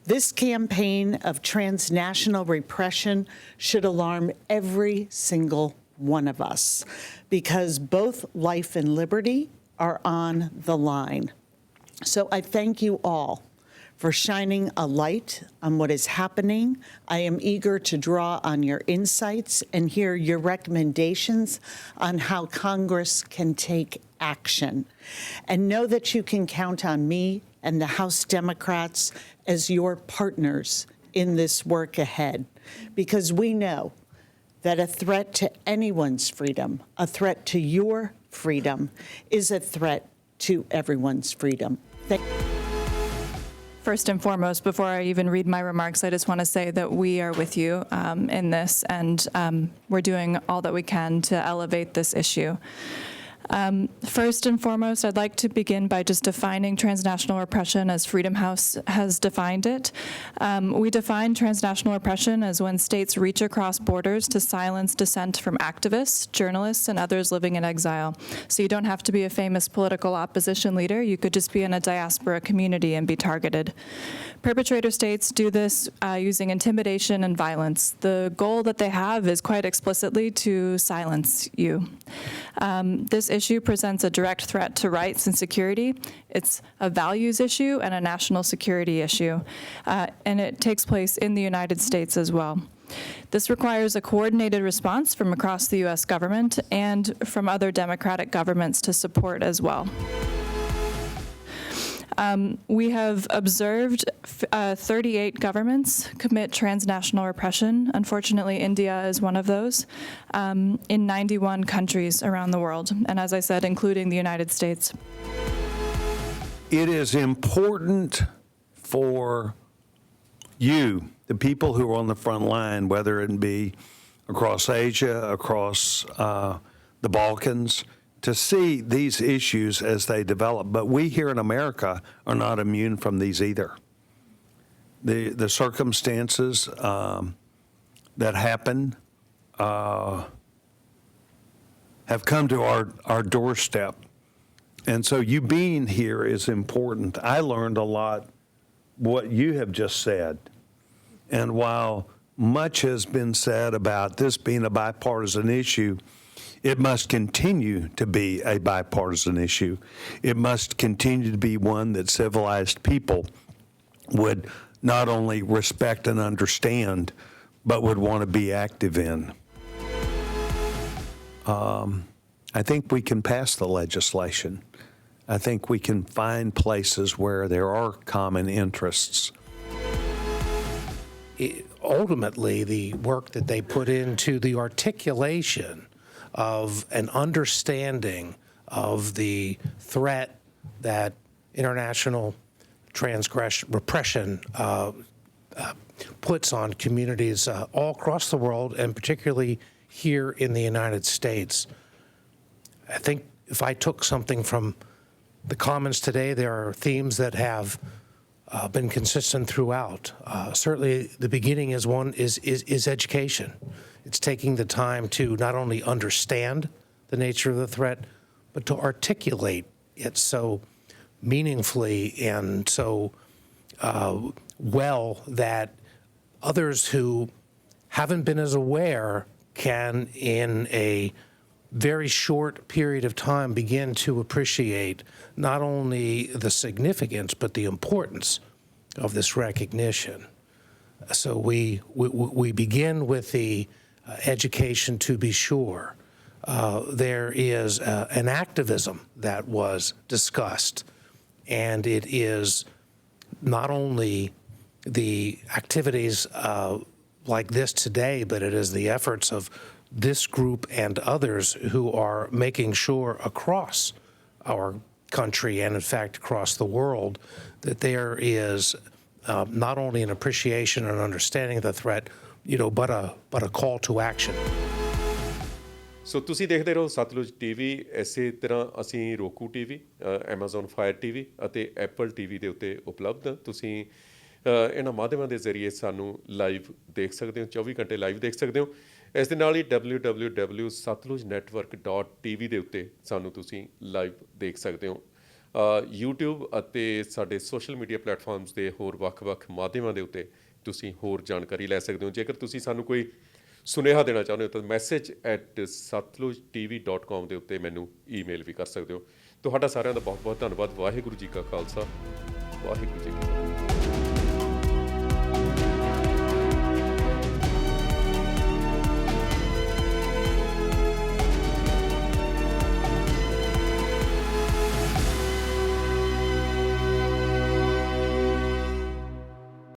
This campaign of transnational repression should alarm every single one of us, because both life and liberty are on the line. So I thank you all for shining a light on what is happening. I am eager to draw on your insights and hear your recommendations on how Congress can take action. And know that you can count on me and the House Democrats as your partners in this work ahead, because we know that a threat to anyone's freedom, a threat to your freedom, is a threat to everyone's freedom. First and foremost, before I even read my remarks, I just want to say that we are with you in this, and we're doing all that we can to elevate this issue. First and foremost, I'd like to begin by just defining transnational repression as Freedom House has defined it. We define transnational repression as when states reach across borders to silence dissent from activists, journalists, and others living in exile. So you don't have to be a famous political opposition leader. You could just be in a diaspora community and be targeted. Perpetrator states do this using intimidation and violence. The goal that they have is quite explicitly to silence you. This issue presents a direct threat to rights and security. It's a values issue and a national security issue, and it takes place in the United States as well. This requires a coordinated response from across the U.S. government and from other democratic governments to support as well. We have observed 38 governments commit transnational repression. Unfortunately, India is one of those, in 91 countries around the world, and as I said, including the United States. It is important for you, the people who are on the front line, whether it be across Asia, across the Balkans, to see these issues as they develop. But we here in America are not immune from these either. The circumstances that happen have come to our doorstep. And so you being here is important. I learned a lot what you have just said. And while much has been said about this being a bipartisan issue, it must continue to be a bipartisan issue. It must continue to be one that civilized people would not only respect and understand, but would want to be active in. I think we can pass the legislation. I think we can find places where there are common interests. Ultimately, the work that they put into the articulation of an understanding of the threat that international repression puts on communities all across the world, and particularly here in the United States. I think if I took something from the comments today, there are themes that have been consistent throughout. Certainly the beginning is education. It's taking the time to not only understand the nature of the threat, but to articulate it so meaningfully and so well that others who haven't been as aware can, in a very short period of time, begin to appreciate not only the significance, but the importance of this recognition. So we begin with the education, to be sure. There is an activism that was discussed, and it is not only the activities like this today, but it is the efforts of this group and others who are making sure across our country and, in fact, across the world, that there is not only an appreciation and understanding of the threat, but a call to action. ਸੋ ਤੁਸੀਂ ਦੇਖਦੇ ਰਹੋ Sutlej TV. ਇਸੇ ਤਰ੍ਹਾਂ ਅਸੀਂ roku TV, Amazon Fire TV ਅਤੇ Apple TV ਦੇ ਉੱਤੇ ਉਪਲਬਧ ਹਾਂ। ਤੁਸੀਂ ਇਹਨਾਂ ਮਾਧਿਅਮਾਂ ਦੇ ਜ਼ਰੀਏ ਸਾਨੂੰ ਲਾਈਵ ਦੇਖ ਸਕਦੇ ਹੋ, 24 ਘੰਟੇ ਲਾਈਵ ਦੇਖ ਸਕਦੇ ਹੋ। ਇਸ ਦੇ ਨਾਲ ਹੀ www.satlujnetwork.tv ਦੇ ਉੱਤੇ ਸਾਨੂੰ ਤੁਸੀਂ ਲਾਈਵ ਦੇਖ ਸਕਦੇ ਹੋ। YouTube ਅਤੇ ਸਾਡੇ ਸੋਸ਼ਲ ਮੀਡੀਆ ਪਲੇਟਫਾਰਮਸ ਦੇ ਹੋਰ ਵੱਖ-ਵੱਖ ਮਾਧਿਅਮਾਂ ਦੇ ਉੱਤੇ ਤੁਸੀਂ ਹੋਰ ਜਾਣਕਾਰੀ ਲੈ ਸਕਦੇ ਹੋ। ਜੇਕਰ ਤੁਸੀਂ ਸਾਨੂੰ ਕੋਈ ਸੁਨੇਹਾ ਦੇਣਾ ਚਾਹੁੰਦੇ ਹੋ ਤਾਂ message@satlujtv.com ਦੇ ਉੱਤੇ ਮੈਨੂੰ ਈਮੇਲ ਵੀ ਕਰ ਸਕਦੇ ਹੋ। ਤੁਹਾਡਾ ਸਾਰਿਆਂ ਦਾ ਬਹੁਤ ਬਹੁਤ ਧੰਨਵਾਦ। ਵਾਹਿਗੁਰੂ ਜੀ ਕਾ ਖਾਲਸਾ, ਵਾਹਿਗੁਰੂ ਜੀ ਕੀ ਫਤਿਹ।